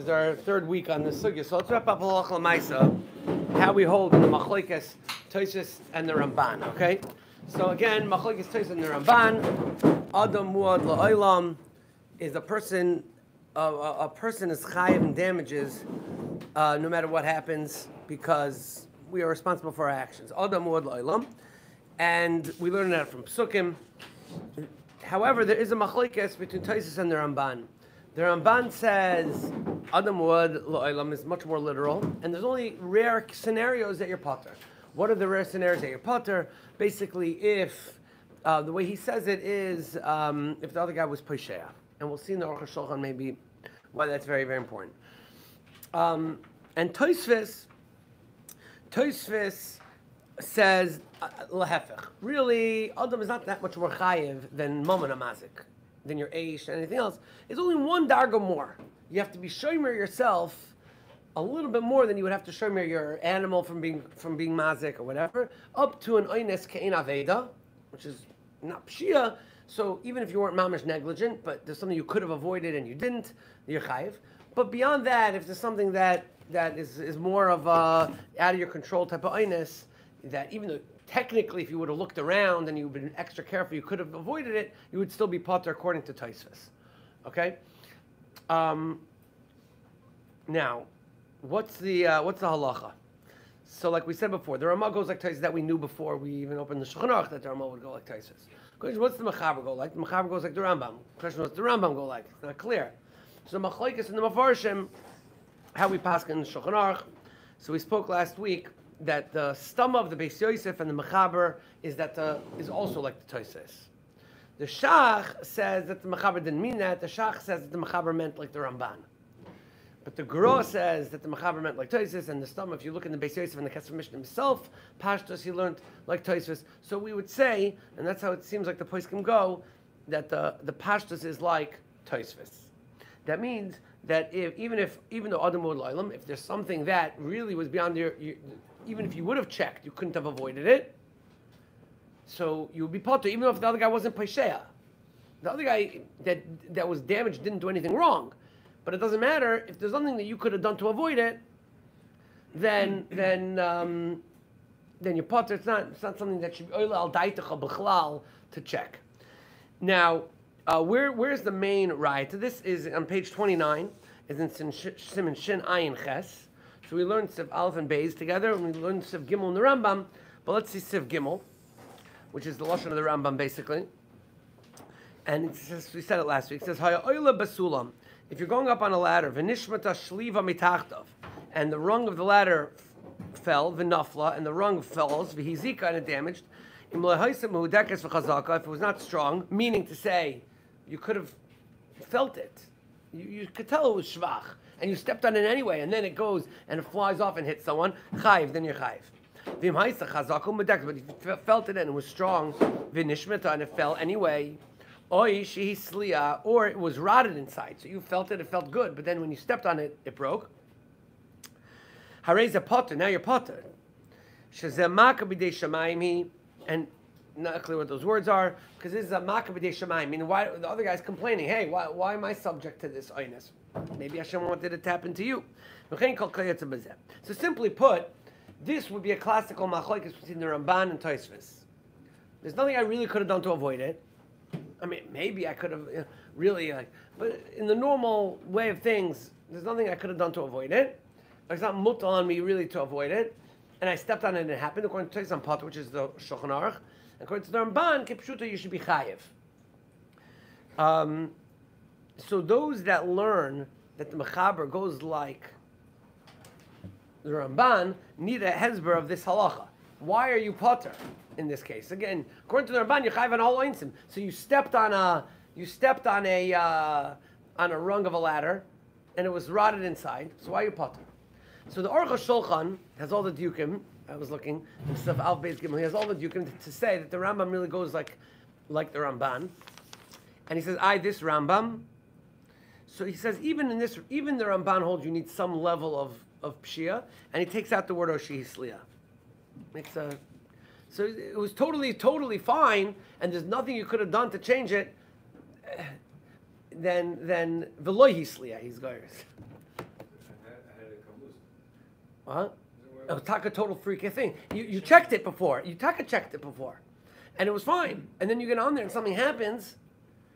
is our third week on the sugya. So let's wrap up halacha l'maisa, how we hold in the machlokes Tosfos and the Ramban. Okay. So again, machlokes Tosfos and the Ramban. Adam muad la'olam is a person. A person is chayiv in damages, no matter what happens, because we are responsible for our actions. Adam muad la'olam, and we learn that from Psukim. However, there is a machlokes between Tosfos and the Ramban. The Ramban says Adam muad la'olam is much more literal, and there's only rare scenarios that you're potter. What are the rare scenarios that you're potter? Basically, if the way he says it is, if the other guy was posheya, and we'll see in the Aruch HaShulchan maybe why that's very, very important. And Tosfos says lahefech. Really, Adam is not that much more chayiv than Mammon Amazik, than your Eish and anything else. It's only one darga more. You have to be shomer yourself a little bit more than you would have to shomer your animal from being mazik or whatever, up to an oines ke'en aveda, which is not pshia. So even if you weren't mamish negligent, but there's something you could have avoided and you didn't, you're chayiv. But beyond that, if there's something that is more of a out of your control type of oines, that even though technically if you would have looked around and you've been extra careful, you could have avoided it, you would still be potter according to Tosfos. Okay? Now, what's the halacha? So like we said before, the Ramah goes like Tosfos that we knew before we even opened the Shulchan Aruch that the Ramah would go like Tosfos. Question, what's the Mechaber go like? The Mechaber goes like the Rambam. Question, what's the Rambam go like? It's not clear. So the Machlokes and the Mefarshim, how we pass in the Shulchan Aruch. So we spoke last week that the stumma of the Beis Yosef and the Mechaber is also like the Tosfos. The Shach says that the Mechaber didn't mean that. The Shach says that the Mechaber meant like the Ramban. But the Gro says that the Mechaber meant like Tosfos, and the stumma, if you look in the Beis Yosef and the Kesef Mishnah himself, Pashtos, he learned like Tosfos. So we would say, and that's how it seems like the poskim go, that the Pashtos is like Tosfos. That means that even though Adam muad la'olam, if there's something that really was beyond your even if you would have checked, you couldn't have avoided it. So you would be potter, even if the other guy wasn't posheya. The other guy that was damaged didn't do anything wrong. But it doesn't matter, if there's something that you could have done to avoid it, then you're potter. It's not something that should be oila al daitecha b'chlal to check. Now, where's the main raya to this? Is on page 29. Is in Siman Shin Ayin Ches. So we learned Siv Aleph and Beis together, and we learned Siv Gimel in the Rambam. But let's see Siv Gimel, which is the lashon of the Rambam basically. And it says, we said it last week. It says Haya oila basulam. If you're going up on a ladder, v'nishmata shliva mitachtav, and the rung of the ladder fell, v'nafla, and the rung falls, v'hizika, and it damaged. If it was not strong, meaning to say, you could have felt it. You could tell it was shvach, and you stepped on it anyway, and then it goes and it flies off and hits someone. Chayiv, then you're chayiv. But if you felt it and it was strong, v'nishmata, and it fell anyway. Or it was rotted inside, so you felt it felt good, but then when you stepped on it, it broke. Hareza potter, now you're potter. And not clear what those words are, because this is a makabidei shamayim, meaning why the other guy's complaining, hey, why am I subject to this oinus? Maybe Hashem wanted to tap into you. So simply put, this would be a classical machlokes between the Ramban and Tosfos. There's nothing I really could have done to avoid it. I mean, maybe I could have really, but in the normal way of things, there's nothing I could have done to avoid it. It's not mutal on me really to avoid it. And I stepped on it and it happened, according to Tosfos Potter, which is the Shulchan Aruch. According to the Ramban, Kipshuta, you should be chayiv. So those that learn that the Mechaber goes like the Ramban need a hezber of this halacha. Why are you potter in this case? Again, according to the Ramban, you're chayiv on all oinsim. So you stepped on a rung of a ladder, and it was rotted inside. So why are you potter? So the Aruch HaShulchan has all the diukim. I was looking in stuff Al Beis Gimel. He has all the diukim to say that the Rambam really goes like the Ramban, and he says, this Rambam. So he says even the Ramban holds you need some level of pshia, and he takes out the word Oshi Hisliya. So it was totally fine, and there's nothing you could have done to change it. Then Veloy Hisliya, he's going. What? It was taka total freaky thing. You checked it before. You taka checked it before, and it was fine. And then you get on there and something happens.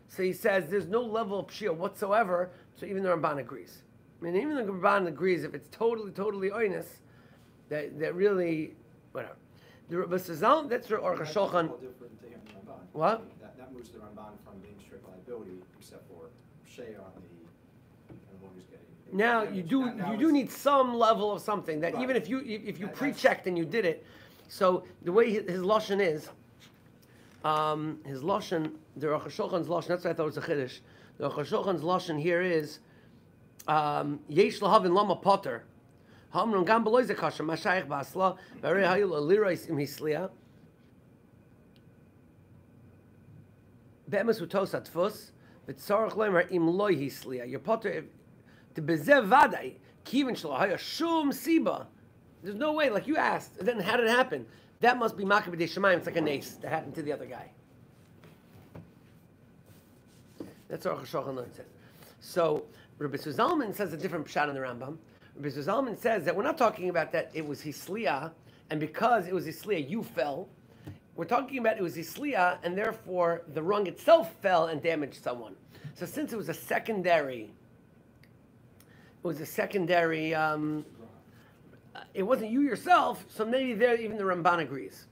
So he says there's no level of pshia whatsoever. So even the Ramban agrees. I mean, even the Ramban agrees if it's totally oinus, that really whatever. The Rebbe that's your Aruch HaShulchan. What? That moves the Ramban from being strict liability, except for pshia on the one who's getting. Now you do need some level of something that Right. even if you pre-checked and you did it. So the way his lashon is, his lashon, the Aruch HaShulchan's lashon. That's why I thought it was a chiddush. The Aruch HaShulchan's lashon here is yesh lahavin lama potter. Hamron gam beloy ze kasher mashayich basla v'arei hayul alirais im hisliya. Be'emes utos atfus v'tzarich lemer im loy hisliya. Your potter. To bezev vaday, kivin shlo haya shum siba. There's no way, like you asked. Then how did it happen? That must be makabed shemayim. It's like a nace that happened to the other guy. That's what Aruch HaShulchan learns it. So Rabbi Zalman says a different pshat in the Rambam. Rabbi Zalman says that we're not talking about that it was hisliya, and because it was hisliya, you fell. We're talking about it was hisliya, and therefore the rung itself fell and damaged someone. So since it was a secondary. It was a secondary. It wasn't you yourself, so maybe there even the Ramban agrees.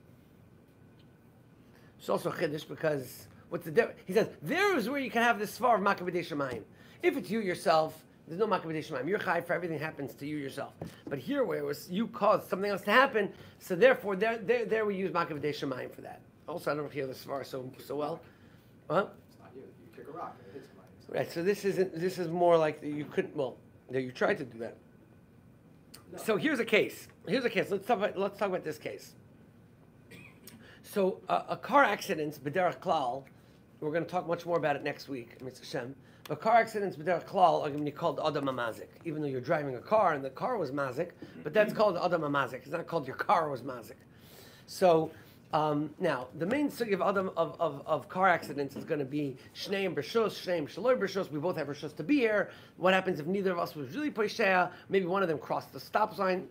It's also chiddush because what's the difference? He says there is where you can have this svar of makabed shemayim. If it's you yourself, there's no makabed shemayim. You're chai for everything happens to you yourself. But here, where it was you caused something else to happen, so therefore there we use makabed shemayim for that. Also, I don't know if you hear the svar so well. Huh? It's not you. You kick a rock and it hits somebody. Right. So this is more like you couldn't. Well. No, you tried to do that. No. So here's a case. Let's talk about this case. So a car accident, b'derech klal. We're going to talk much more about it next week, Mr. Shem. But car accidents, b'derech klal, are going to be called adam hamazik. Even though you're driving a car and the car was mazik, but that's called adam hamazik. It's not called your car was mazik. So. Now, the main sugya of Adam of car accidents is going to be Shneim Bershus, Shneim Shaloi Bershus. We both have Bershus to be here. What happens if neither of us was really Poishea? Maybe one of them crossed the stop sign.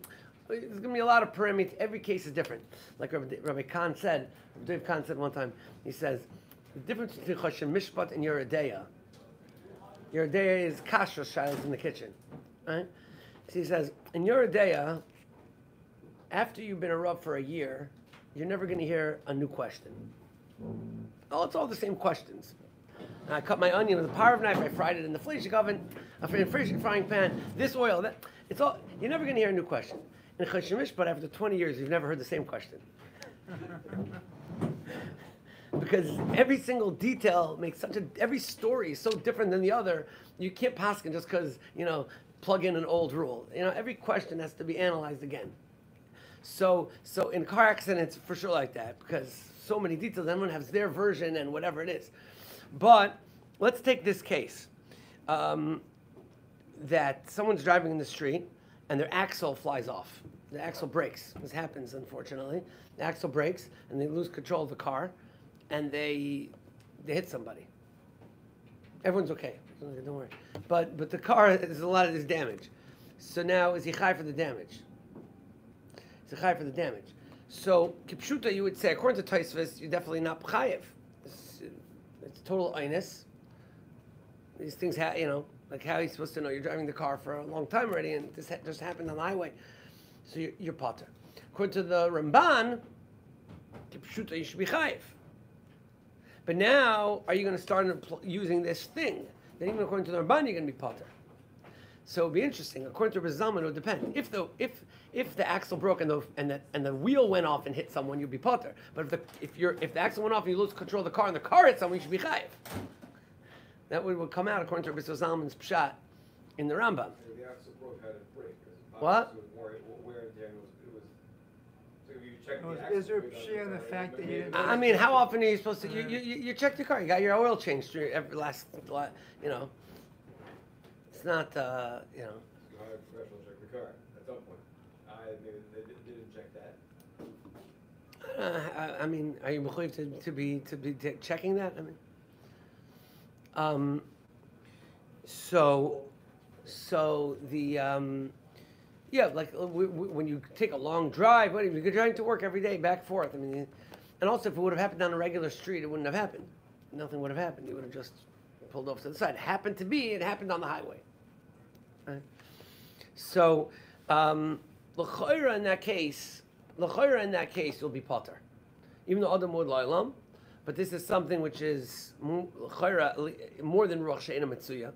There's going to be a lot of parameters. Every case is different. Like Rabbi Khan said, Dave Khan said one time, he says, the difference between Choshen Mishpat and Yeredeya. Yeredeya is kashrus shilas in the kitchen. Right? So he says, in Yeredeya, after you've been a Rav for a year, you're never going to hear a new question. Oh, it's all the same questions. I cut my onion with a power knife. I fried it in the fleshik oven, a frying pan. This oil, that it's all. You're never going to hear a new question. In Choshen Mishpat, after 20 years, you've never heard the same question. Because every single detail makes every story is so different than the other. You can't paskin just because plug in an old rule. Every question has to be analyzed again. So in car accidents, for sure like that, because so many details, everyone has their version and whatever it is. But let's take this case, that someone's driving in the street and their axle flies off. The axle breaks. This happens, unfortunately. The axle breaks and they lose control of the car and they hit somebody. Everyone's okay. Don't worry. But the car, there's a lot of this damage. So now, is he chai for the damage? He's a chai for the damage. So, kipshuta, you would say, according to Tosfos, you're definitely not chayiv. It's total einus. These things, like how are you supposed to know? You're driving the car for a long time already, and this just happened on the highway. So you're potter. According to the Ramban, kipshuta, you should be chayiv. But now, are you going to start using this thing? Then even according to the Ramban, you're going to be potter. So it'd be interesting. According to Rebbe Zalman, it would depend. If the axle broke and the wheel went off and hit someone, you'd be potter. But if the axle went off and you lose control of the car and the car hit someone, you should be chayiv. That would come out according to Rebbe Zalman's pshat in the Rambam. The axle broke, had it break. What? Wear and tear. So you check the Is there a pshia in the fact that you didn't? I mean, how often are you supposed to? You check your car. You got your oil changed every last. It's not. You hired a professional to check the car at some point. They didn't check that. I mean, are you mechuyev to be checking that? I mean, so Yeah, like when you take a long drive, if you're driving to work every day, back forth. I mean, and also if it would have happened on a regular street, it wouldn't have happened. Nothing would have happened. You would have just pulled off to the side. It happened on the highway. Right? So, l'chayra in that case, you'll be potter, even though Adam would la'olam. But this is something which is l'chayra more than ruach she'ena mitzuya.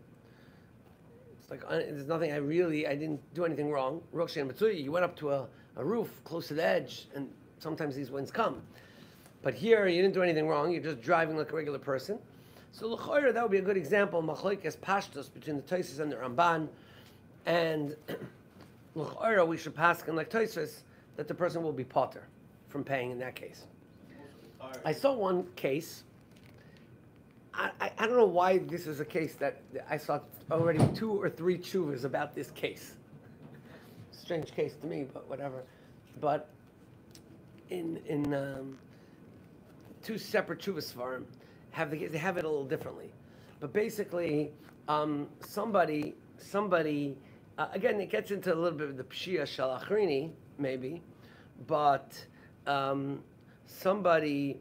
It's like there's nothing I didn't do anything wrong. Ruach she'ena mitzuya. You went up to a roof close to the edge, and sometimes these winds come. But here you didn't do anything wrong. You're just driving like a regular person. So l'chayra, that would be a good example. Machlokes pashtos between the Tosfos and the Ramban, and l'chayra we should paskin like Tosfos that the person will be potter from paying in that case. I saw one case. I don't know why this is a case that I saw already 2 or 3 tshuvas about this case. Strange case to me, but whatever. But in 2 separate tshuvas svarim they have it a little differently. But basically, somebody again, it gets into a little bit of the pshia shalachrini maybe, but somebody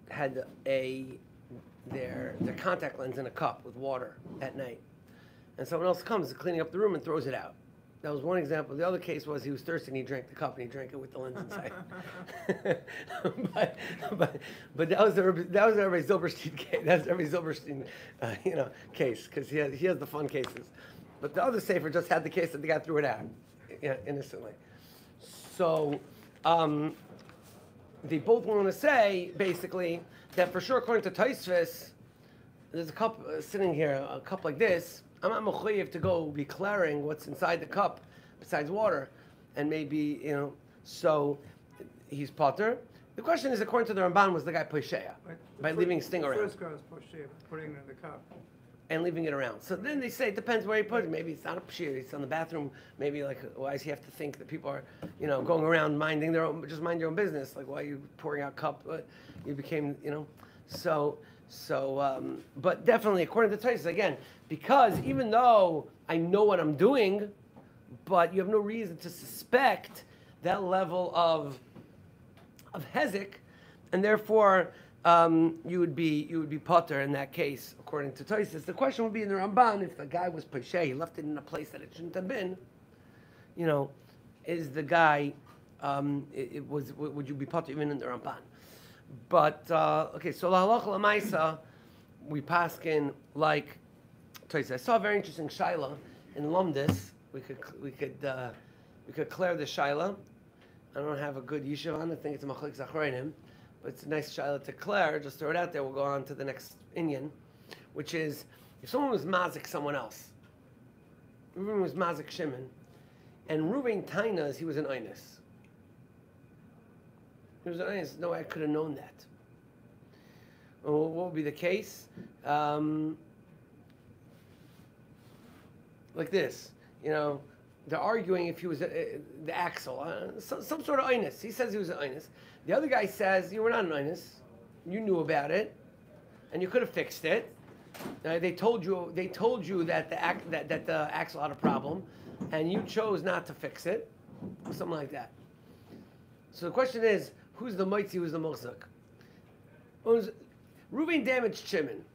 had their contact lens in a cup with water at night, and someone else comes cleaning up the room and throws it out. That was one example. The other case was he was thirsty and he drank the cup and he drank it with the lens inside. but that was Rabbi Zilberstein case. That's Rabbi Zilberstein, case, because he has the fun cases. But the other sefer just had the case that the guy threw it out, innocently. So they both want to say basically that for sure, according to Tosfos, there's a cup sitting here, a cup like this. I'm not mechuyev to go declaring what's inside the cup besides water, and maybe so he's potter. The question is, according to the Ramban, was the guy posheya by leaving sting around? The first guy was posheya, putting it in the cup and leaving it around. So then they say it depends where you put it. Maybe it's not a pashir, it's on the bathroom. Maybe like why does he have to think that people are going around minding their own, just mind your own business? Like why are you pouring out cup? You became but definitely according to Tosfos again, because even though I know what I'm doing, but you have no reason to suspect that level of hezek, and therefore you would be potter in that case according to Tosfos. The question would be in the Ramban, if the guy was peshay, he left it in a place that it shouldn't have been. Is the guy? Would you be potter even in the Ramban? But okay, so la halacha l'maisa, we paskin like Tosfos. I saw a very interesting shaila in Lumdis. We could clear the shaila. I don't have a good yishuv on. I think it's a machlokes achronim, but it's a nice shaila to clear. Just throw it out there. We'll go on to the next inyan, which is if someone was mazik someone else. Reuven was mazik Shimon, and Reuven tainas he was an einus. He was an einus. No, I could have known that. Well, what would be the case? Like this, they're arguing if he was the axle, some sort of einus. He says he was an einus. The other guy says you were not an einus. You knew about it, and you could have fixed it. They told you that the axle had a problem, and you chose not to fix it, or something like that. So the question is, who's the moitzi, who's the mochzak? Reuven damaged Shimon.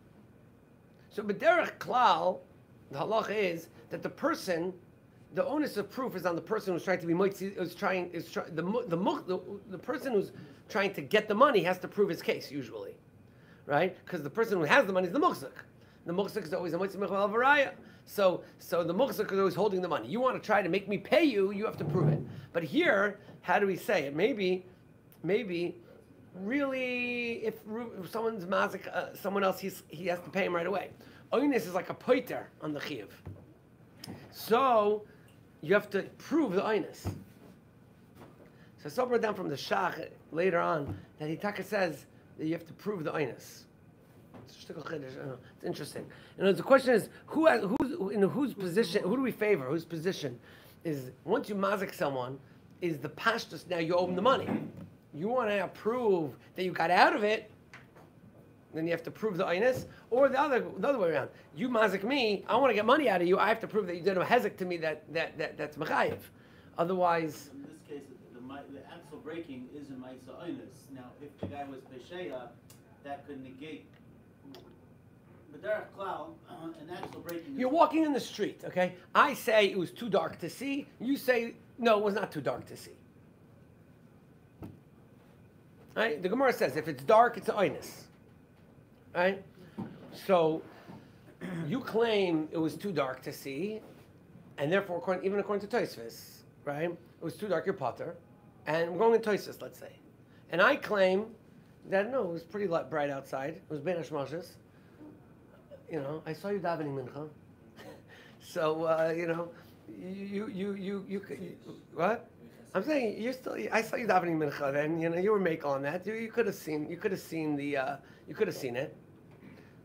So b'derech klal, the halacha is that the onus of proof is on the person who's trying to be moitzi, the person who's trying to get the money has to prove his case usually, right? Because the person who has the money is the muchzak. The muchzak is always a moitzi mechal varaya. So the muchzak is always holding the money. You want to try to make me pay you, you have to prove it. But here, how do we say it? Maybe, really, if someone's mazik, someone else, he has to pay him right away. Oinus is like a poiter on the chiyuv. So you have to prove the oinus. So I saw brought down from the Shach later on that Hitaka says that you have to prove the oinus. It's interesting. The question is, whose position? Who do we favor? Whose position is once you mazik someone, is the pashtus now you owe them the money. You want to prove that you got out of it. then you have to prove the oinus, or the other way around. You mazik me, I want to get money out of you. I have to prove that you did a hezek to me that's mechayev. Otherwise, in this case, the axle breaking is a ma'isa oinus. Now, if the guy was pesheya, that could negate. But there cloud, an axle breaking. You're walking in the street, okay? I say it was too dark to see. You say no, it was not too dark to see. Right? The Gemara says if it's dark, it's an oinus. Right? So you claim it was too dark to see, and therefore, even according to Tosfos, right? It was too dark, you're potter, and we're going in Tosfos, let's say. And I claim that no, it was pretty bright outside. It was Ben Hashmashas. You know, I saw you davening mincha. So you what? I'm saying you're still. I saw you davening mincha. Then you were making on that. You could have seen it,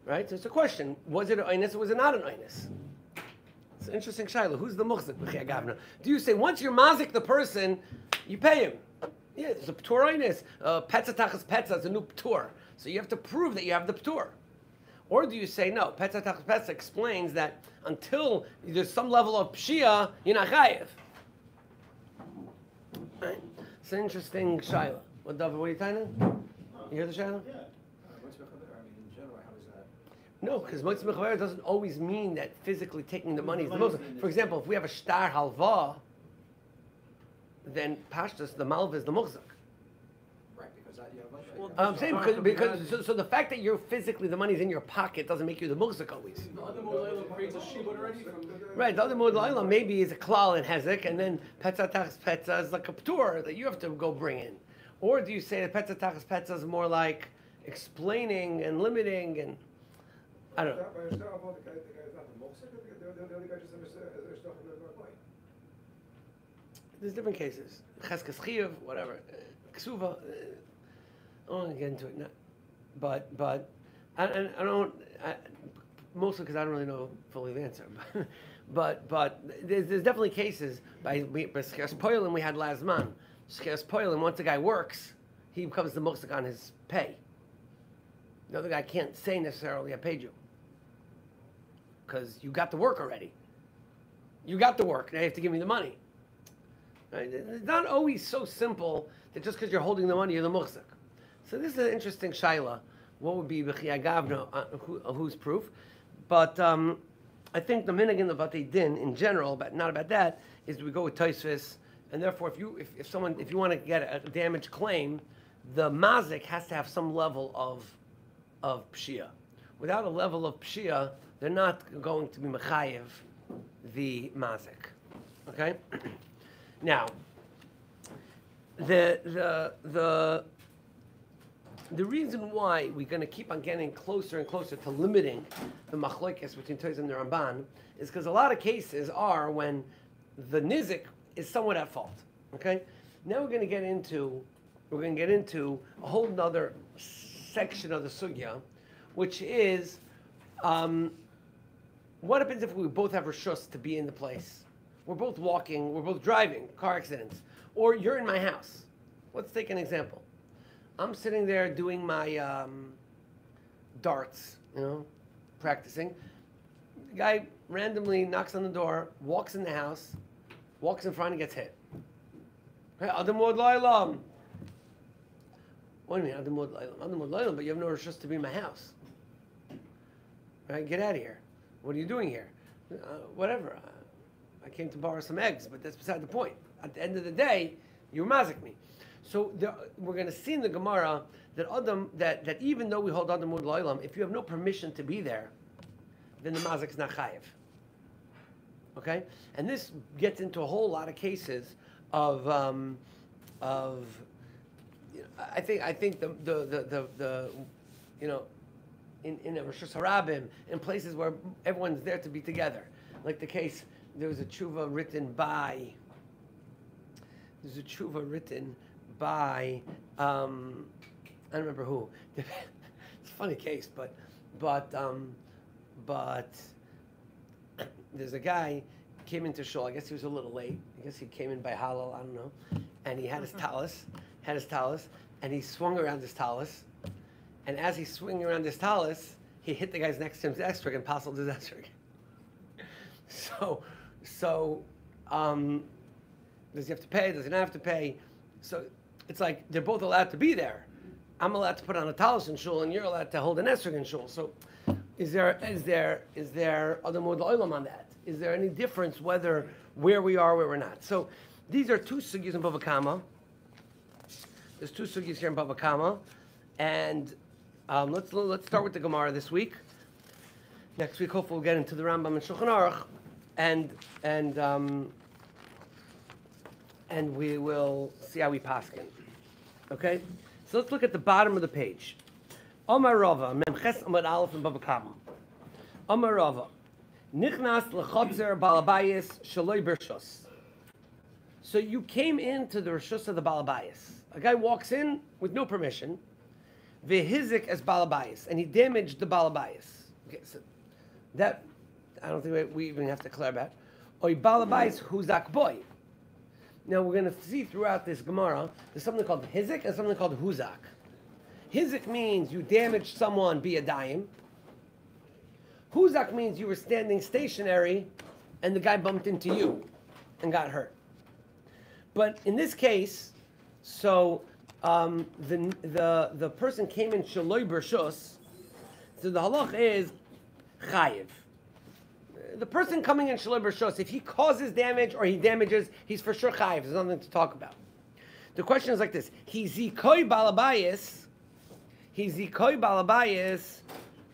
right? So it's a question: was it an oinus or was it not an oinus? It's an interesting shaila. Who's the muchzik? Do you say once you're mazik the person, you pay him? Yeah, it's a p'tur oinus. Petza tachas petza is a new p'tur, so you have to prove that you have the p'tur. Or do you say no? Petza tachas petza explains that until there's some level of pshia, you're not chayev. Right. It's an interesting shaila. What are you telling him? You hear the shaila? Yeah. What's mechaber? I mean, in general, how is that? No, because motzei mechaber doesn't always mean that physically taking the money is the most. For example, if we have a shtar halva, then pashtus, the malva is the muchzak. Right, because that, I'm saying because so the fact that you're physically the money's in your pocket doesn't make you the muchzak always. The other Molayla creates a shibud already from Right, the other Molayla maybe is a klal and hezek, and then petza tachas petza is like a p'tur that you have to go bring in. Or do you say that petza tachas petza is more like explaining and limiting and I don't know. There's different cases. Cheskes chiyuv, whatever, ksuva. I don't want to get into it now, but I don't mostly because I don't really know fully the answer. But there's definitely cases by Shkeres Poilin we had last month. Shkeres Poilin, once a guy works, he becomes the mosik on his pay. The other guy can't say necessarily I paid you because you got the work already. You got the work. Now you have to give me the money. Right? It's not always so simple that just because you're holding the money, you're the muhsik. So this is an interesting shaila. What would be b'chiyah gavna? Whose proof? But I think the minhag in the Batei Din in general, but not about that, is we go with Tosfos, and therefore, if you want to get a damage claim, the mazik has to have some level of pshia. Without a level of pshia, they're not going to be mechayev the mazik. Okay. Now, the reason why we're going to keep on getting closer and closer to limiting the machlokes between Tosfos and the Ramban is because a lot of cases are when the nizik is somewhat at fault. Okay. Now we're going to get into a whole nother section of the sugya, which is what happens if we both have rishus to be in the place? We're both walking, we're both driving, car accidents, or you're in my house. Let's take an example. I'm sitting there doing my darts, practicing. The guy randomly knocks on the door, walks in the house, walks in front and gets hit. Hey, Adam Mod Lailam. What do you mean, Adam Mod Lailam? Adam Mod Lailam, but you have no rishus to be in my house. Right, get out of here. What are you doing here? Whatever. I came to borrow some eggs, but that's beside the point. At the end of the day, you mazik me. So we're going to see in the Gemara that even though we hold Adam Mod Lailam, if you have no permission to be there, then the mazik is not chayiv. Okay, and this gets into a whole lot of cases of I think the in a Rosh Hashanah, in places where everyone's there to be together, like the case there was a tshuva written by I don't remember who. It's a funny case, but there's a guy came into Shul. I guess he was a little late. I guess he came in by halal. I don't know. And he had his talus, and he swung around his talus, and as he's swinging around this talus, he hit the guy's next to him's esrog and passled his esrog. So, does he have to pay? Does he not have to pay? So it's like they're both allowed to be there. I'm allowed to put on a talus in shul, and you're allowed to hold an esrog in shul. So, is there other mod olam on that? Is there any difference where we are, where we're not? So, these are two sugyas in Bava Kama. There's two sugyas here in Bava Kama, and let's start with the Gemara this week. Next week, hopefully, we'll get into the Rambam and Shulchan Aruch, and we will see how we paskin. Okay, so let's look at the bottom of the page. Omar Rava, Memches Amad Aleph in Bava Kama. Omar Rava, Nichnas lechotzer balabayis shaloi bershos. So you came into the reshus of the balabayis. A guy walks in with no permission, vehizik as balabayis, and he damaged the balabayis. Okay, so that I don't think we even have to clear about. Oy balabayis huzak boy. Now we're going to see throughout this Gemara, there's something called hizik and something called huzak. Hizik means you damaged someone biyadayim. Huzak means you were standing stationary and the guy bumped into you and got hurt. But in this case, so the person came in shaloi bershus, so the halach is chayiv. The person coming in shaloi bershus, if he causes damage or he damages, he's for sure chayiv. There's nothing to talk about. The question is like this: He zikoi balabayis,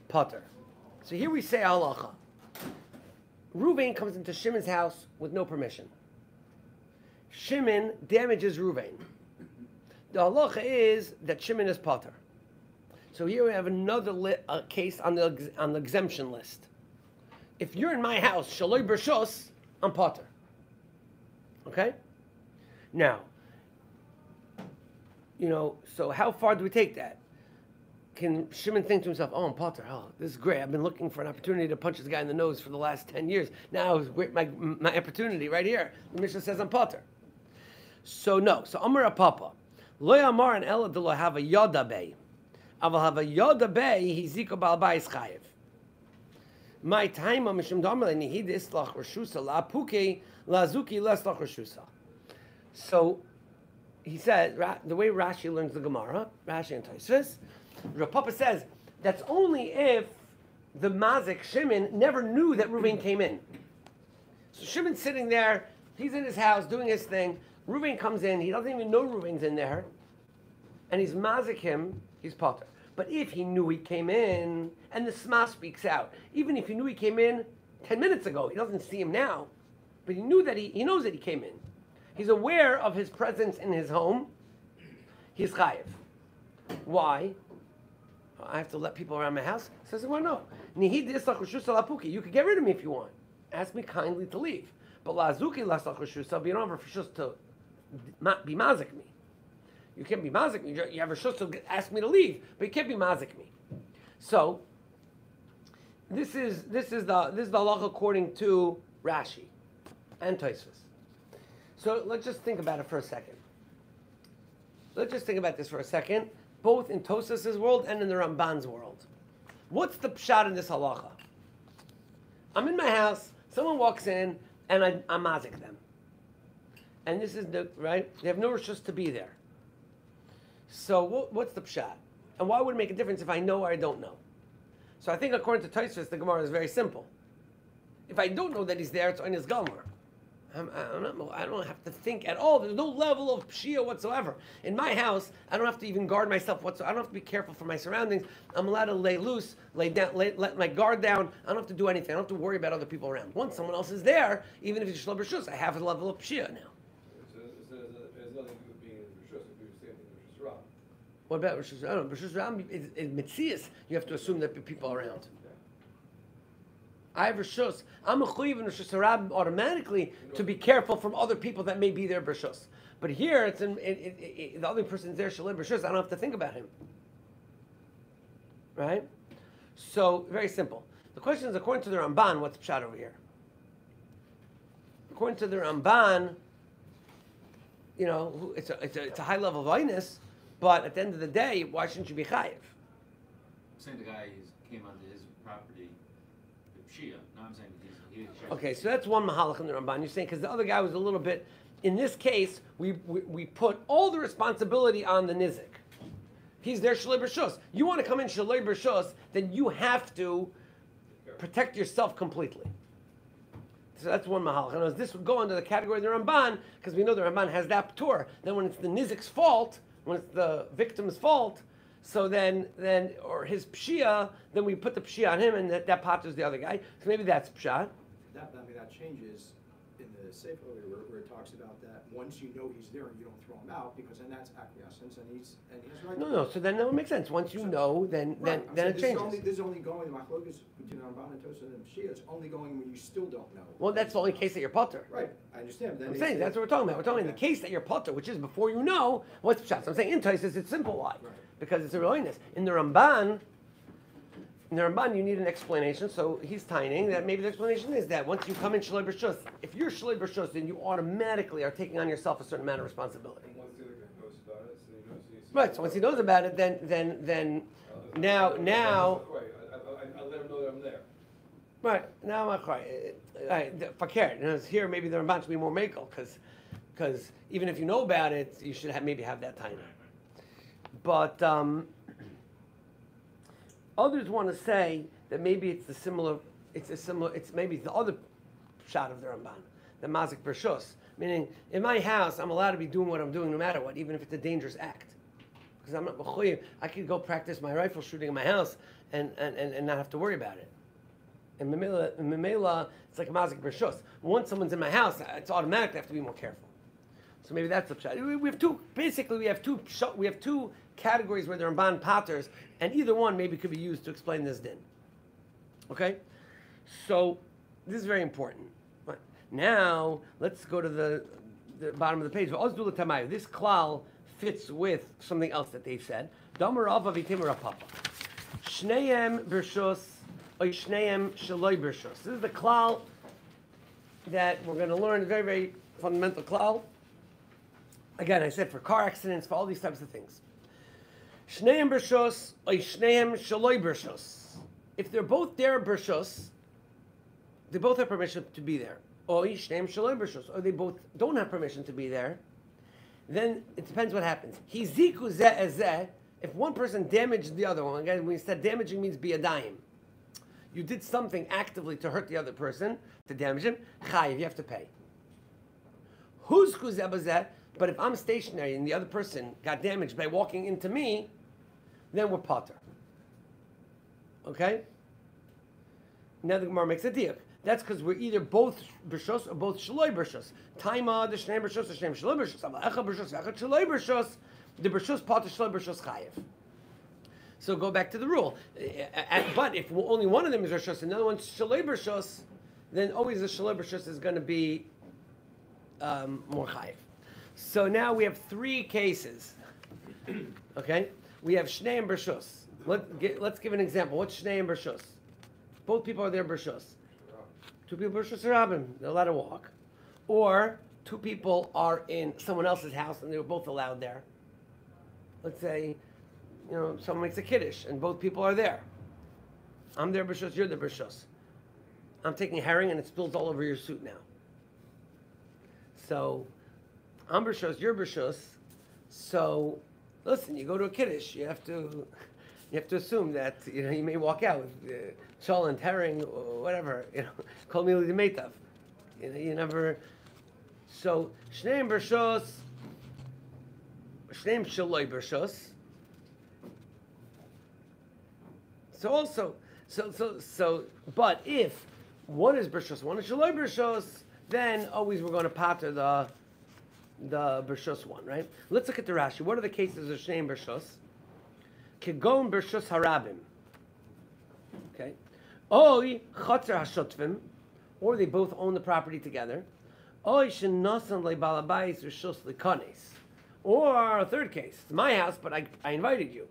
potter. So here we say halacha. Reuven comes into Shimon's house with no permission. Shimon damages Reuven. The halacha is that Shimon is potter. So here we have another case on the exemption list. If you're in my house, shaloi bershos, I'm potter. Okay? Now, so how far do we take that? Can Shimon think to himself, oh, I'm potter. Oh, this is great. I've been looking for an opportunity to punch this guy in the nose for the last 10 years. Now is my opportunity right here. The Mishnah says I'm potter. So no. So Amar Papa. Lo Amar and Ella de lo have a yoda bay. Aval have a yoda bay, he ziko balbayis chayiv. My time on Mishum Damar and he islach reshusa la puke la zuki leslach reshusa. So he said the way Rashi learns the Gemara, Rashi and Tosfos, Rav Papa says that's only if the mazik Shimon never knew that Reuven came in. So Shimon's sitting there, he's in his house doing his thing. Reuven comes in, he doesn't even know Reuven's in there, and he's mazik him, he's potter. But if he knew he came in, and the Sma speaks out, even if he knew he came in 10 minutes ago, he doesn't see him now, but he knew that he knows that he came in. He's aware of his presence in his home. He's chayiv. Why? I have to let people around my house? He says, well, no. You could get rid of me if you want. Ask me kindly to leave. But you don't have a reshus to be mazik me. You can't be mazik me. You have a reshus to ask me to leave, but you can't be mazik me. So this is the halacha according to Rashi and Tosfos. So let's just think about it for a second. Let's just think about this for a second, both in Tosfos' world and in the Ramban's world. What's the pshat in this halacha? I'm in my house, someone walks in, and I'm mazik them. And this is right? They have no reshus to be there. So what's the pshat? And why would it make a difference if I know or I don't know? So I think according to Tosfos, the Gemara is very simple. If I don't know that he's there, it's on his Gomer. I don't have to think at all. There's no level of pshia whatsoever. In my house, I don't have to even guard myself whatsoever. I don't have to be careful for my surroundings. I'm allowed to lay loose, lay down, let my guard down. I don't have to do anything. I don't have to worry about other people around. Once someone else is there, even if it's shlo b'reshus, I have a level of pshia now. It has nothing to do with being in reshus. It would be the same thing with reshus ram. What about reshus? I don't know. Reshus ram is mitzias. You have to assume that people are around. I have reshus. I'm a chuyiv in reshus harab automatically to be careful from other people that may be there b'reshus. But here, it's the other person's there shalim b'reshus. I don't have to think about him. Right? So very simple. The question is, according to the Ramban, what's pshat over here? According to the Ramban, it's a high level of aynus, but at the end of the day, why shouldn't you be chayiv? saying the guy came onto his property, the Shia. No, I'm saying he Okay, so that's one mahalach in the Ramban. You're saying because the other guy was a little bit. In this case, we put all the responsibility on the nizik. He's there shalei b'rshus. You want to come in shalei b'rshus, then you have to protect yourself completely. So that's one mahalach. And this would go under the category of the Ramban because we know the Ramban has that p'tur. Then when it's the nizik's fault, when it's the victim's fault, so then or his pshia, then we put the pshia on him, and that patters the other guy. So maybe that's pshat. That changes in the Sefer where it talks about that once you know he's there and you don't throw him out, because then that's acquiescence and he's right. No. So then that would make sense. Once you know, then it changes. This is only going the machlokas between Ramban and Tosa and Shia. It's only going when you still don't know. Well, that's the only case that you're potter. Right, I understand. Then I'm saying that's what we're talking about. We're talking in the case that you're potter, which is before you know what's pshat. So I'm saying in Tosis it's simple. Why? Right. Because it's a real. In the Ramban, you need an explanation. So he's tining that maybe the explanation is that once you come in shalei b'rshus, if you're shalei b'rshus, then you automatically are taking on yourself a certain amount of responsibility. And once the other guy knows about it, so he knows he's... Right. So once he knows about it, then now. I'll let him know that I'm there. Right. Now I'm right. Fakir. Here maybe the Ramban should be more makel because even if you know about it, you should maybe have that tining. But others want to say that maybe it's maybe the other shot of the Ramban, the mazik b'rshus, meaning in my house I'm allowed to be doing what I'm doing no matter what, even if it's a dangerous act, because I'm not b'chuyev. I could go practice my rifle shooting in my house and not have to worry about it. And memela, it's like a mazik b'rshus. Once someone's in my house, it's automatic. I have to be more careful. So maybe that's the pshat. We have two categories where the Ramban patters, and either one maybe could be used to explain this din. Okay? So this is very important. Right. Now let's go to the bottom of the page. This klal fits with something else that they've said. Shneim b'rshus or shneim shaloi b'rshus. This is the klal that we're going to learn, a very, very fundamental klal. Again, I said for car accidents, for all these types of things. Shneim b'rshus or shneim shaloi b'rshus. If they're both there b'rshus, they both have permission to be there. Or shneim shaloi b'rshus, or they both don't have permission to be there. Then it depends what happens. Hiziku zeh ezeh. If one person damaged the other one, again, when we said damaging means biyadayim. You did something actively to hurt the other person, to damage him. Chayiv, you have to pay. Huzku zeh b'zeh. But if I'm stationary and the other person got damaged by walking into me, then we're potter. Okay? Now the Gemara makes a diuk. That's because we're either both b'rshus or both shaloi b'rshus. Taima the shneim b'rshus or shneim shaloi b'rshus. Ama echad b'rshus echad shaloi b'rshus. The b'rshus potter shaloi b'rshus chayiv. So go back to the rule. But if only one of them is b'rshus and the other one's shaloi b'rshus, then always the shaloi b'rshus is going to be more chayiv. So now we have three cases. Okay? We have Shnei and B'rshus. Let's give an example. What's Shnei and B'rshus? Both people are there B'rshus. Two people B'rshus Rabim. They're allowed to walk. Or two people are in someone else's house and they were both allowed there. Let's say, someone makes a kiddush and both people are there. I'm there B'rshus, you're there B'rshus. I'm taking herring and it spills all over your suit now. So I'm b'rshus, you're b'rshus. So, listen, you go to a kiddush, you have to assume that you may walk out with chol and herring or whatever. Kol mili d'meitav. You never. So shneim b'rshus, shneim shaloi b'rshus. But if one is b'rshus, one is shaloi b'rshus, then always we're going to pater the b'rshus one, right? Let's look at the Rashi. What are the cases of shneim b'rshus? Kegon b'rshus harabim. Okay. Oy chotzer hashotvim, or they both own the property together. Oy shenasan le'balabayis rishus lekanes. Or a third case, it's my house, but I invited you.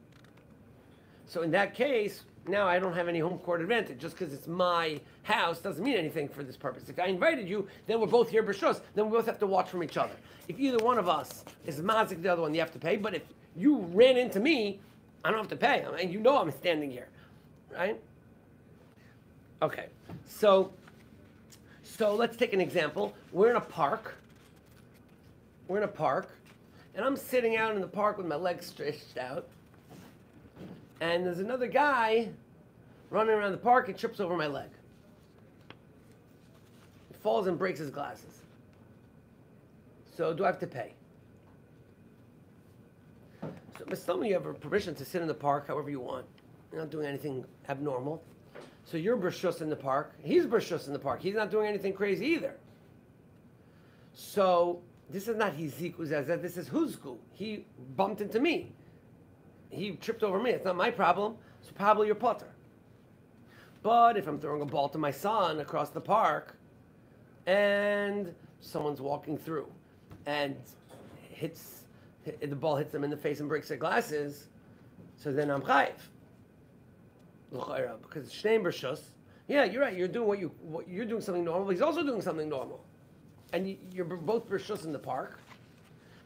So in that case, now I don't have any home court advantage. Just because it's my house doesn't mean anything for this purpose. If I invited you, then we're both here b'rshus. Then we both have to watch from each other. If either one of us is mazik the other one, you have to pay. But if you ran into me, I don't have to pay. I mean, I'm standing here. right? Okay, so let's take an example. We're in a park. And I'm sitting out in the park with my legs stretched out. And there's another guy running around the park and trips over my leg. He falls and breaks his glasses. So do I have to pay? So Ms. Stillman, you have permission to sit in the park however you want. You're not doing anything abnormal. So you're brishus in the park. He's brishus in the park. He's not doing anything crazy either. So this is not hiziku zezeh. This is huzku. He bumped into me. He tripped over me. It's not my problem. So probably you're potter. But if I'm throwing a ball to my son across the park, and someone's walking through, and the ball hits them in the face and breaks their glasses, so then I'm chayiv. Because shnei brishus. Yeah, you're right. You're doing you're doing something normal. He's also doing something normal, and you're both brishus in the park.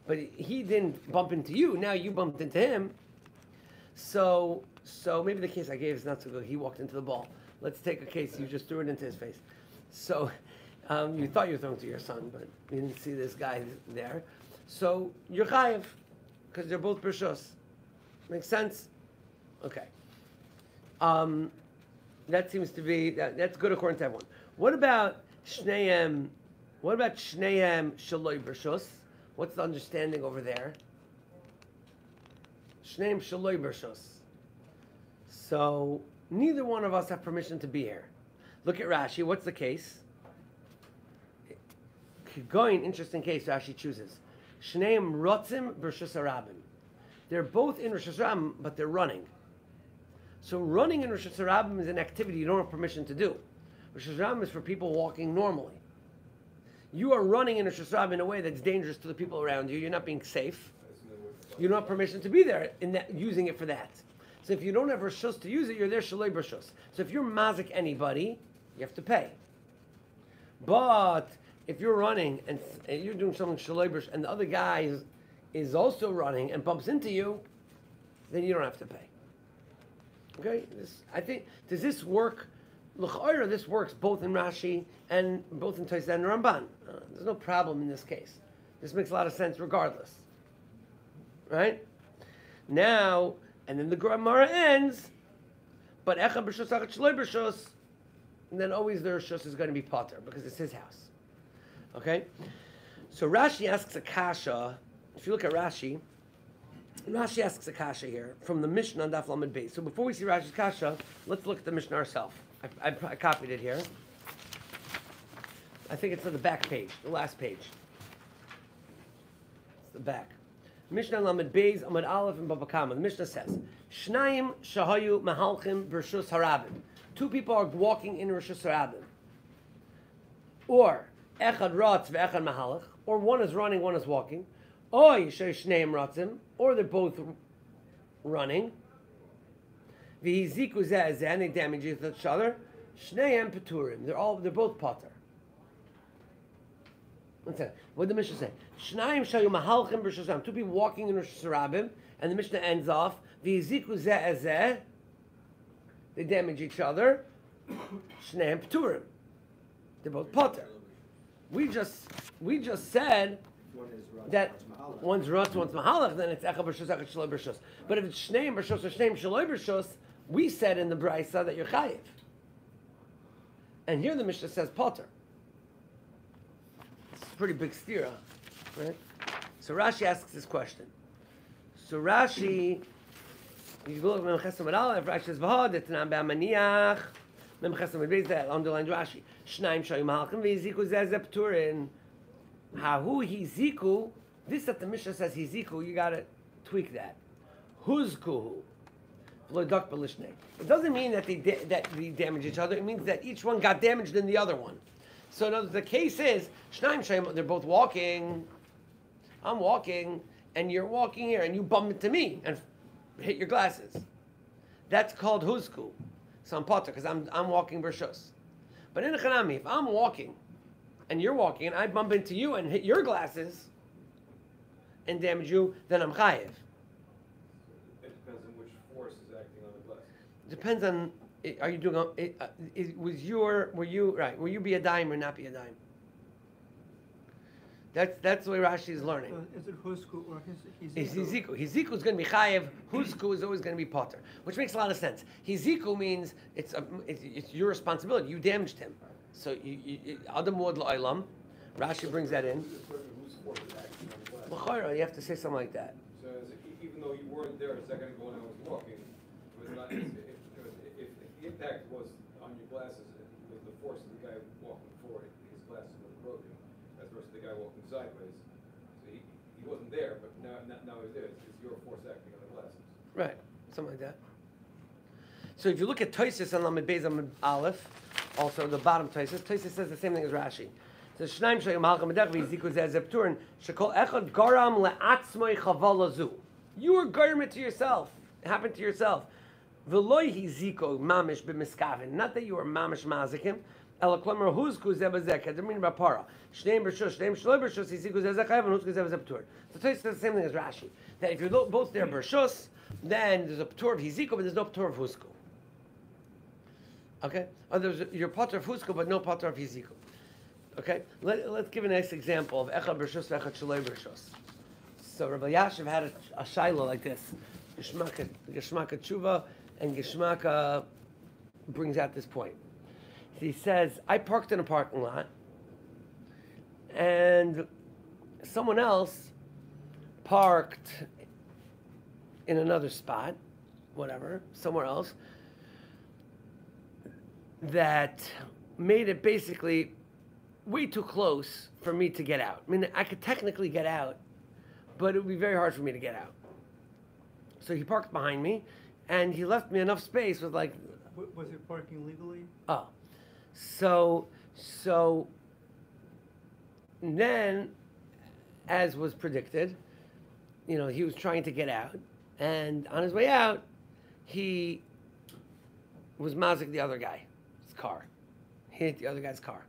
But he didn't bump into you. Now you bumped into him. So maybe the case I gave is not so good. He walked into the ball. Let's take a case. You just threw it into his face. So you thought you were throwing to your son, but you didn't see this guy there. So you're chayiv because they're both brishus. Makes sense? Okay. That seems to be that's good according to everyone. What about shneim? What about shneim shaloi brishus? What's the understanding over there? Shneim shaloi brishus. So neither one of us have permission to be here. Look at Rashi. What's the case? Going interesting case. Rashi chooses shneim rotzim brishus harabim. They're both in Rosh Hashanah, but they're running. So running in Rosh Hashanah is an activity you don't have permission to do. Rosh Hashanah is for people walking normally. You are running in Rosh Hashanah in a way that's dangerous to the people around you. You're not being safe. You don't have permission to be there in that, using it for that. So if you don't have rishus to use it, you're there shalei brishus. So if you're mazik anybody, you have to pay. But if you're running and you're doing something shalei brishus, and the other guy is also running and bumps into you, then you don't have to pay. Okay, I think, does this work? L'ch'oira, this works both in Rashi and both in Tosfos and Ramban. There's no problem in this case. This makes a lot of sense regardless. Right? Now, and then the Gemara ends, but Echad b'shus achad shloi b'shus, and then always the rishus is going to be potter because it's his house. Okay? So Rashi asks a kasha. If you look at Rashi asks a kasha here from the Mishnah on Daf Lamed Beis. So before we see Rashi's kasha, let's look at the Mishnah ourselves. I copied it here. I think it's on the back page, the last page. It's the back. Mishnah Lamed Beis, Amud Aleph, and Bava Kama. The Mishnah says, Shnayim shahayu mahalchim b'rshus harabim. Two people are walking in rishus harabim. Or echad ratz ve'echad mahalach. Or one is running, one is walking. Oy shneim ratzim. Or they're both running. V'hiziku zeh zeh, and they damage each other. Shneim peturim. They're both potter. What did the Mishnah say? Shnaim shayu mahalchim b'rishus. Two people walking in rishus harabim, and the Mishnah ends off v'hiziku zeh zeh. They damage each other. Shneim peturim. They're both potter. We just said that one's rutz, one's mahalach, then it's echad b'rishus, echad shaloi b'rishus. But if it's shneim b'rishus or shneim shaloi b'rishus, we said in the Brisa that you're chayiv. And here the Mishnah says potter. It's a pretty big stira, right? So Rashi asks this question. So Rashi, you go look at Memchesem Aleph, Rashi says, "V'hod etnam be'amaniach." Memchesem Aleph, that underlined Rashi. Shnaim shayu mahalchim v'hiziku zeh zeh peturin. Hahu hiziku. This that the Mishnah says hiziku, you gotta tweak that. Huzkuhu. It doesn't mean that they damage each other. It means that each one got damaged in the other one. So in other words, the case is Shnaim Shayim. They're both walking. I'm walking, and you're walking here, and you bump into me and hit your glasses. That's called huzku. So I'm potter because I'm walking b'rishus. But in a chanami, if I'm walking and you're walking, and I bump into you and hit your glasses and damage you, then I'm chayiv. It depends on which force is acting on the glass. Depends on are you doing? Were you be a dime or not be a dime? That's the way Rashi is learning. So is it Husku or It's Hiziku? Hiziku. Hiziku is going to be chayev. Husku is always going to be potter, which makes a lot of sense. Hiziku means it's your responsibility. You damaged him, so Adam Wod La'olam. Rashi brings that in. Whose force is acting on the glass? L'chayra, you have to say something like that. So even though you weren't there a second ago when I was walking, it was not, if the impact was on your glasses, it was the force of the guy walking forward, his glasses were broken, as versus the guy walking sideways. So he wasn't there, but now he's there. It's your force acting on the glasses. Right, something like that. So if you look at Tosfos and Lamed Beis Amud Aleph, also the bottom Tosfos says the same thing as Rashi. So Shnaim Shayim Malcham Medech V'Yiziku Zeh Zepturin Shekol Echad Garam LeAtzmoi Chaval Lazu. You were garment to yourself. It happened to yourself. V'loi Hiziko Mamish B'Miskavin. Not that you were Mamish Mazikim. Ela Klomer Huzku Zeh B'Zeh Kedem Min B'Para. Shneim B'Shush Shneim Shloi B'Shush Hiziko Zeh Zechayev and Huzku Zeh Zepturin. So Tosfos says the same thing as Rashi. That if you're both there B'Shush, then there's a P'tur of Hiziko, but there's no P'tur of Huzku. Okay? Or you're P'tur of Huzku, but no P'tur of Hiziko. Okay, let's give a nice example of Echad B'Rishus Echad Shaloi B'Rishus. So Rabbi Yashiv had a shaila like this. Geshmaka Tshuva and Geshmaka brings out this point. He says, I parked in a parking lot and someone else parked in another spot, whatever, somewhere else, that made it basically way too close for me to get out. I mean, I could technically get out, but it would be very hard for me to get out. So he parked behind me, and he left me enough space with like... Was it parking legally? Oh. So then, as was predicted, he was trying to get out, and on his way out, he was mazik the other guy's car. He hit the other guy's car.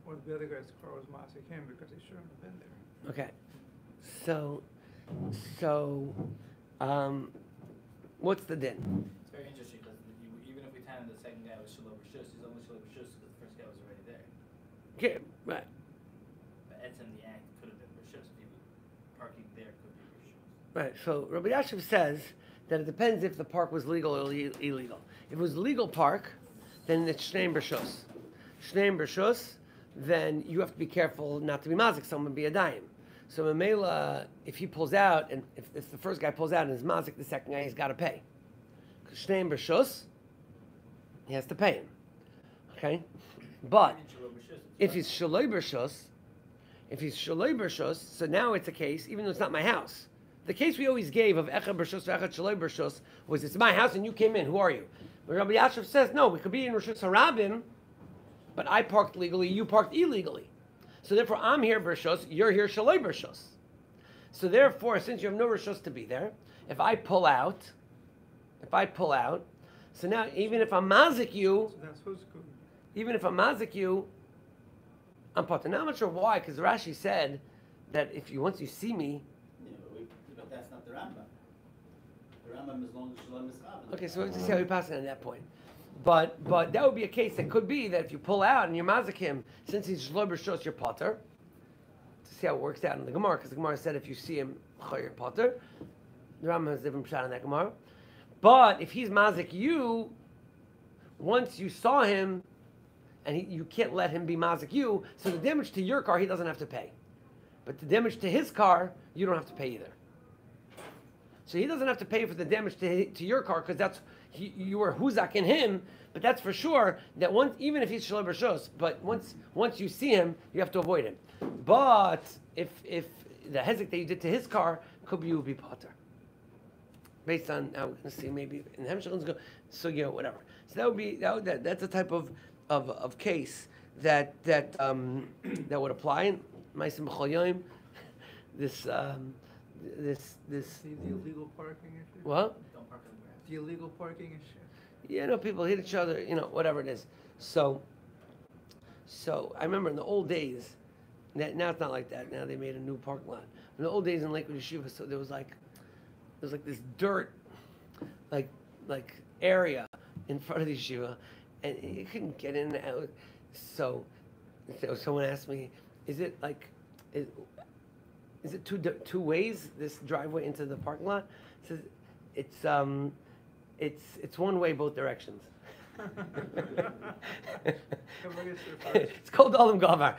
Or the other guy's car was massing him because he shouldn't have been there. Okay, so, what's the din? It's very interesting because even if we tie in the second guy was Shalom Rishus, he's only Shalom Rishus because the first guy was already there. Okay, right. But Etzem the act could have been Rishus. Maybe parking there could be Rishus. Right, so Rabbi Yashiv says that it depends if the park was legal or illegal. If it was legal park, then it's Shneim B'Rishus. Shneim B'Rishus, then you have to be careful not to be mazik, someone be a dime. So Mamela, if he pulls out, and if the first guy pulls out and is mazik, the second guy, he's got to pay. Because Shneim B'Rishus, he has to pay him. Okay? But if he's Shaloi B'Rishus, so now it's a case, even though it's not my house. The case we always gave of Echad B'Rishus, Echad Shaloi B'Rishus, was it's my house and you came in, who are you? But Rabbi Yashiv says, no, we could be in Rishus Harabim, but I parked legally, you parked illegally. So therefore, I'm here B'Rishus, you're here Shaloi B'Rishus. So therefore, since you have no Rishus to be there, if I pull out, so now even if I'm mazik you, So that's Husku. even if I'm mazik you, I'm potter. Now I'm not sure why, because Rashi said that once you see me. Yeah, but that's not the Rambam. The Rambam is long as Shalom is Chav. Okay, so let's just see how we pass it at that point. But that would be a case that could be that if you pull out and you're mazik him, since he's shlo b'rishos, you're potter. To see how it works out in the Gemara, because the Gemara said if you see him, you're potter. The Rambam has a different shot in that Gemara. But if he's mazik you, once you saw him, and you can't let him be mazik you, so the damage to your car he doesn't have to pay. But the damage to his car, you don't have to pay either. So he doesn't have to pay for the damage to your car because you were huzak in him. But that's for sure that even if he's shalom b'rishos, but once you see him, you have to avoid him. But if the hezek that you did to his car could be, you would be potter. Based on now we're going to see maybe in the Hemshech go so whatever. So that's a type of case that would apply. Ma'asim b'chol yom. This The illegal parking issue? what? Don't park on the grass. The illegal parking issue? Yeah, people hit each other, whatever it is. So I remember in the old days, now it's not like that. Now they made a new parking lot. In the old days in Lakewood Yeshiva, so there was like this dirt, like area, in front of the yeshiva, and you couldn't get in and out. So someone asked me, is it like, is it two ways, this driveway into the parking lot? It says, it's one way both directions. It's called Olam Gavar,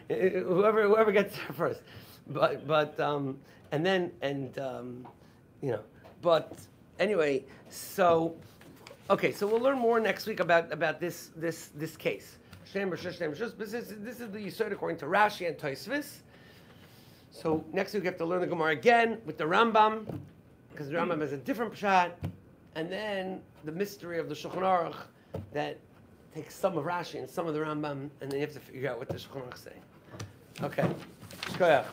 whoever gets there first. But anyway, so we'll learn more next week about this case. This is the Yisod according to Rashi and Tosfos. So next week we have to learn the Gemara again with the Rambam, because the Rambam has a different pshat, and then the mystery of the Shulchan Aruch that takes some of Rashi and some of the Rambam, and then you have to figure out what the Shulchan Aruch say. Okay. Shkoyach.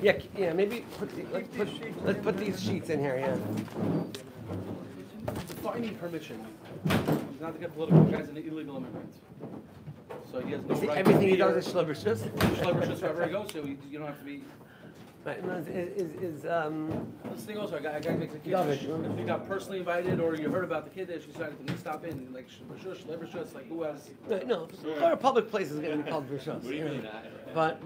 Yeah. Maybe let's put these sheets in here. Yeah. Defining permission. He's not to get political. The guy's an illegal immigrant. So he has no right. Everything he does is Shlover Shus. Shlover Shus wherever he goes, so you don't have to be. Right. This thing also, a guy makes a kid. If you got personally invited, or you heard about the kid that she decided to stop in, like Shlover Shus, like who has? No, a public place is going to be called Rishos. What do you mean? But